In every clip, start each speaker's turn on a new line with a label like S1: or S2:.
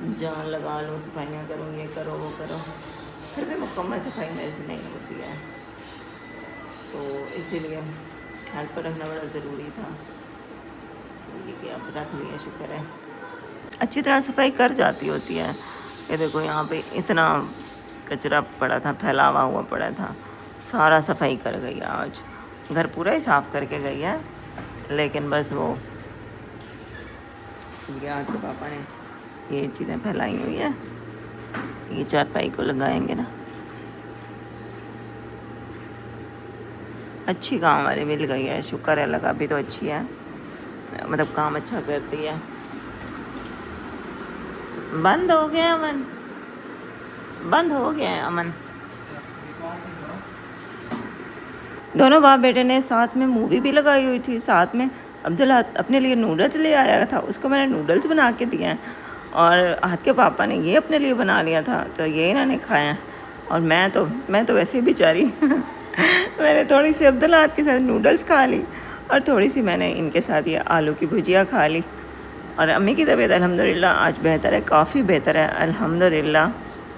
S1: جان لگا لو، صفائیاں کروں، یہ کرو وہ کرو، پھر بھی مکمل صفائی میرے سے نہیں ہوتی ہے، تو اسی لیے ہیلپ پر رکھنا بڑا ضروری تھا، تو یہ کہ اب رکھ لیا، شکر ہے اچھی طرح صفائی کر جاتی ہوتی ہے۔ یہ دیکھو یہاں پہ اتنا کچرا پڑا تھا، پھیلاوا ہوا پڑا تھا، سارا صفائی کر گئی ہے آج، گھر پورا ہی صاف کر کے گئی ہے، لیکن بس وہ یاد کے پاپا نے یہ چیزیں پھیلائی ہوئی ہیں، یہ چارپائی کو لگائیں گے نا، اچھی کام والی مل گئی ہے، شکر ہے اللہ کا، ابھی تو اچھی ہے، مطلب کام اچھا کرتی ہے۔ بند ہو گیا امن، بند ہو گیا ہے امن۔ دونوں باپ بیٹے نے ساتھ میں مووی بھی لگائی ہوئی تھی، ساتھ میں عبداللہ اپنے لیے نوڈلس لے آیا تھا، اس کو میں نے نوڈلس بنا کے دیے ہیں، اور ہاتھ کے پاپا نے یہ اپنے لیے بنا لیا تھا، تو یہ انہوں نے کھایا ہیں، اور میں تو ویسے ہی بیچاری میں نے تھوڑی سی عبداللہ ہاتھ کے ساتھ نوڈلس کھا لی، اور تھوڑی سی میں نے ان کے ساتھ یہ آلو کی بھجیا کھا لی، اور امی کی طبیعت الحمدللہ آج بہتر ہے، کافی بہتر ہے الحمدللہ،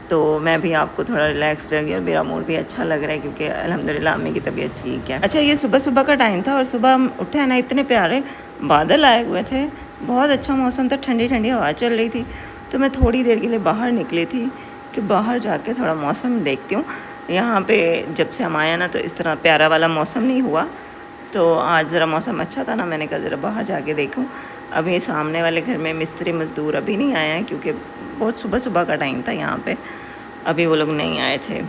S1: تو میں بھی آپ کو تھوڑا ریلیکس رہ گئی اور میرا موڈ بھی اچھا لگ رہا ہے، کیونکہ الحمدللہ امی کی طبیعت ٹھیک ہے۔ اچھا، یہ صبح صبح کا ٹائم تھا، اور صبح ہم اٹھے ہیں نا، اتنے پیارے بادل آئے ہوئے تھے، بہت اچھا موسم تھا، ٹھنڈی ٹھنڈی ہوا چل رہی تھی، تو میں تھوڑی دیر کے لیے باہر نکلی تھی کہ باہر جا کے تھوڑا موسم دیکھتی ہوں۔ یہاں پہ جب سے ہم آیا نا تو اس طرح پیارا والا موسم نہیں ہوا، تو آج ذرا موسم اچھا تھا نا، میں نے کہا ذرا باہر جا کے دیکھوں۔ ابھی سامنے والے گھر میں مستری مزدور ابھی نہیں آئے ہیں، کیونکہ بہت صبح صبح کا ٹائم تھا یہاں پہ، ابھی وہ لوگ نہیں آئے تھے۔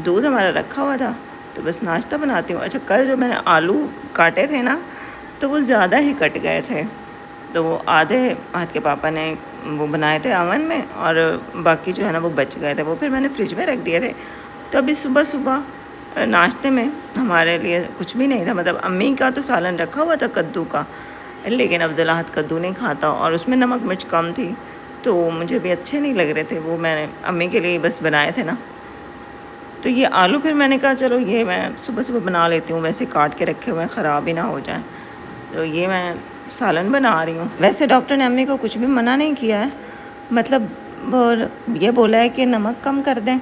S1: دودھ ہمارا رکھا ہوا تھا، تو بس ناشتہ بناتی ہوں۔ اچھا، کل جو میں نے آلو کاٹے تھے نا، تو وہ زیادہ ہی کٹ گئے تھے، تو وہ آدھے ہاتھ کے پاپا نے وہ بنائے تھے اوون میں، اور باقی جو ہے نا وہ بچ گئے تھے، وہ پھر میں نے فریج میں رکھ دیے تھے۔ تو ابھی صبح صبح ناشتے میں ہمارے لیے کچھ بھی نہیں تھا، مطلب امی کا تو سالن رکھا ہوا تھا کدو کا، لیکن عبداللہ ہاتھ کدو نہیں کھاتا، اور اس میں نمک مرچ کم تھی، تو مجھے بھی اچھے نہیں لگ رہے تھے، وہ میں نے امی کے لیے بس بنائے تھے نا۔ تو یہ آلو پھر میں نے کہا چلو یہ میں صبح صبح بنا لیتی ہوں، ویسے کاٹ کے رکھے ہوئے ہیں، خراب ہی نہ ہو جائیں، تو یہ میں سالن بنا رہی ہوں۔ ویسے ڈاکٹر نے امی کو کچھ بھی منع نہیں کیا ہے، مطلب یہ بولا ہے کہ نمک کم کر دیں،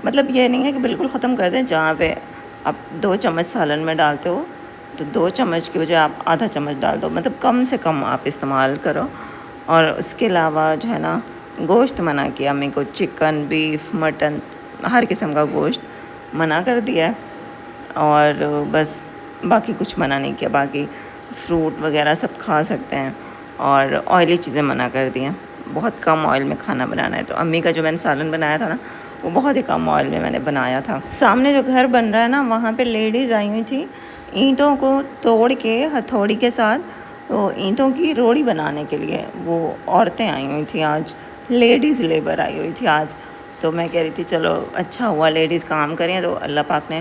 S1: مطلب یہ نہیں ہے کہ بالکل ختم کر دیں، جہاں پہ آپ 2 چمچ سالن میں ڈالتے ہو تو 2 چمچ کی بجائے آپ آدھا چمچ ڈال دو، مطلب کم سے کم آپ استعمال کرو۔ اور اس کے علاوہ جو ہے نا گوشت منع کیا امی کو، چکن، بیف، مٹن، ہر قسم کا گوشت منع کر دیا ہے، اور بس باقی کچھ منع نہیں کیا، باقی فروٹ وغیرہ سب کھا سکتے ہیں، اور آئلی چیزیں منع کر دی ہیں، بہت کم آئل میں کھانا بنانا ہے۔ تو امی کا جو میں نے سالن بنایا تھا نا، وہ بہت ہی کم آئل میں نے بنایا تھا۔ سامنے جو گھر بن رہا ہے نا، وہاں پہ لیڈیز آئی ہوئی تھی اینٹوں کو توڑ کے ہتھوڑی کے ساتھ، وہ اینٹوں کی روڑی بنانے کے لیے وہ عورتیں آئی ہوئی تھیں آج، لیڈیز لیبر آئی ہوئی تھی آج، تو میں کہہ رہی تھی چلو اچھا ہوا لیڈیز کام کریں، تو اللہ پاک نے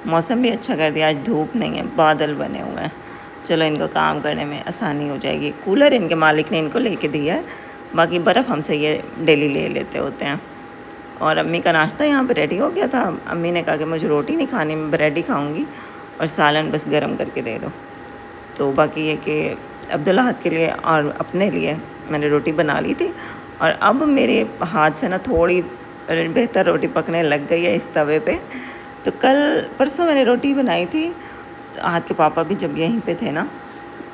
S1: موسم بھی اچھا کر دیا، آج دھوپ نہیں ہے، بادل بنے ہوئے ہیں، چلو ان کو کام کرنے میں آسانی ہو جائے گی۔ کولر ان کے مالک نے ان کو لے کے دیا ہے، باقی برف ہم سے یہ ڈیلی لے لیتے ہوتے ہیں۔ اور امی کا ناشتہ یہاں پہ ریڈی ہو گیا تھا، امی نے کہا کہ مجھے روٹی نہیں کھانی، میں بریڈ ہی کھاؤں گی، اور سالن بس گرم کر کے دے دو۔ تو باقی یہ کہ عبداللہ ہاتھ کے لیے اور اپنے لیے میں نے روٹی بنا لی تھی، اور اب میرے ہاتھ سے نا تھوڑی بہتر روٹی پکنے لگ گئی ہے اس توے پہ۔ تو کل پرسوں میں نے روٹی بنائی تھی، ہاتھ کے پاپا بھی جب یہیں پہ تھے نا،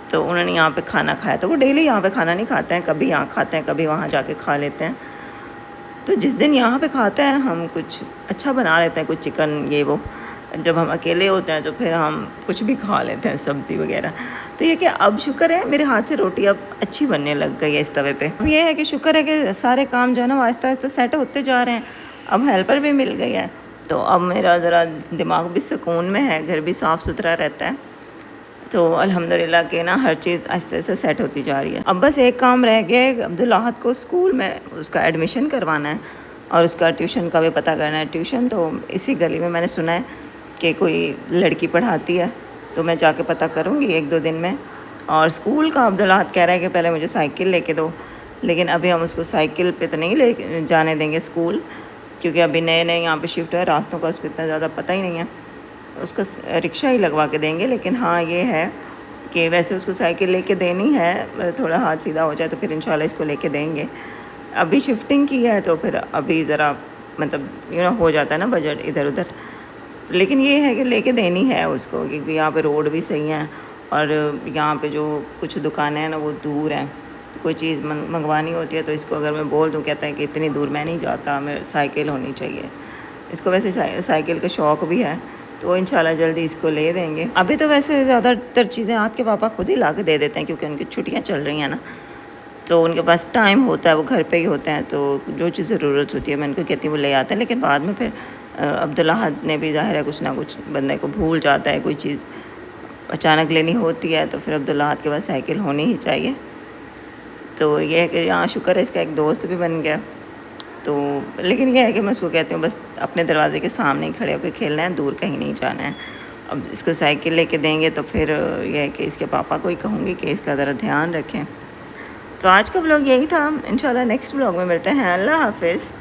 S1: تو انہوں نے یہاں پہ کھانا کھایا، تو وہ ڈیلی یہاں پہ کھانا نہیں کھاتے ہیں، کبھی یہاں کھاتے ہیں، کبھی وہاں جا کے کھا لیتے ہیں۔ تو جس دن یہاں پہ کھاتے ہیں ہم کچھ اچھا بنا لیتے ہیں، کچھ چکن یہ وہ، جب ہم اکیلے ہوتے ہیں تو پھر ہم کچھ بھی کھا لیتے ہیں، سبزی وغیرہ۔ تو یہ کہ اب شکر ہے میرے ہاتھ سے روٹی اب اچھی بننے لگ گئی ہے اس توے پہ۔ اب یہ ہے کہ شکر ہے کہ سارے کام جو ہے نا وہ آہستہ آہستہ سیٹ ہوتے جا رہے ہیں، اب ہیلپر بھی مل گئی ہے، تو اب میرا ذرا دماغ بھی سکون میں ہے، گھر بھی صاف ستھرا رہتا ہے، تو الحمدللہ کہ نا ہر چیز آہستہ آہستہ سیٹ ہوتی جا رہی ہے۔ اب بس ایک کام رہ گیا ہے، عبداللہ کو اسکول میں اس کا ایڈمیشن کروانا ہے، اور اس کا ٹیوشن کا بھی پتہ کرنا ہے۔ ٹیوشن تو اسی گلی میں نے سنا ہے کہ کوئی لڑکی پڑھاتی ہے، تو میں جا کے پتہ کروں گی 1-2 دن میں۔ اور اسکول کا عبداللہ کہہ رہا ہے کہ پہلے مجھے سائیکل لے کے دو، لیکن ابھی ہم اس کو سائیکل پہ تو نہیں لے جانے دیں گے اسکول، کیونکہ ابھی نئے نئے یہاں پہ شفٹ ہے، راستوں کا اس کو اتنا زیادہ پتہ ہی نہیں ہے، اس کا رکشہ ہی لگوا کے دیں گے۔ لیکن ہاں یہ ہے کہ ویسے اس کو سائیکل لے کے دینی ہے، تھوڑا ہاتھ سیدھا ہو جائے تو پھر انشاءاللہ اس کو لے کے دیں گے۔ ابھی شفٹنگ کی ہے تو پھر ابھی ذرا مطلب ہو جاتا ہے نا بجٹ ادھر ادھر. لیکن یہ ہے کہ لے کے دینی ہے اس کو، کیونکہ یہاں پہ روڈ بھی صحیح ہیں اور یہاں پہ جو کچھ دکانیں ہیں نا وہ دور ہیں. کوئی چیز منگوانی ہوتی ہے تو اس کو اگر میں بول دوں کہتا ہے کہ اتنی دور میں نہیں جاتا، میرے سائیکل ہونی چاہیے. اس کو ویسے سائیکل کا شوق بھی ہے تو انشاءاللہ جلدی اس کو لے دیں گے. ابھی تو ویسے زیادہ تر چیزیں آپ کے پاپا خود ہی لا کے دے دیتے ہیں کیونکہ ان کی چھٹیاں چل رہی ہیں نا، تو ان کے پاس ٹائم ہوتا ہے، وہ گھر پہ ہی ہوتے ہیں. تو جو چیز ضرورت ہوتی ہے میں ان کو کہتی ہوں وہ لے آتے ہیں. لیکن بعد میں پھر عبداللہ نے بھی ظاہر ہے کچھ نہ کچھ بندے کو بھول جاتا ہے، کوئی چیز اچانک لینی ہوتی ہے تو پھر عبداللہ کے پاس سائیکل ہونی ہی چاہیے. تو یہ ہے کہ یہاں شکر ہے اس کا ایک دوست بھی بن گیا. تو لیکن یہ ہے کہ میں اس کو کہتی ہوں بس اپنے دروازے کے سامنے ہی کھڑے ہو کے کھیلنا ہے، دور کہیں نہیں جانا ہے. اب اس کو سائیکل لے کے دیں گے تو پھر یہ ہے کہ اس کے پاپا کو ہی کہوں گی کہ اس کا ذرا دھیان رکھیں. تو آج کا ولاگ یہی تھا. انشاءاللہ نیکسٹ ولاگ میں ملتے ہیں. اللہ حافظ.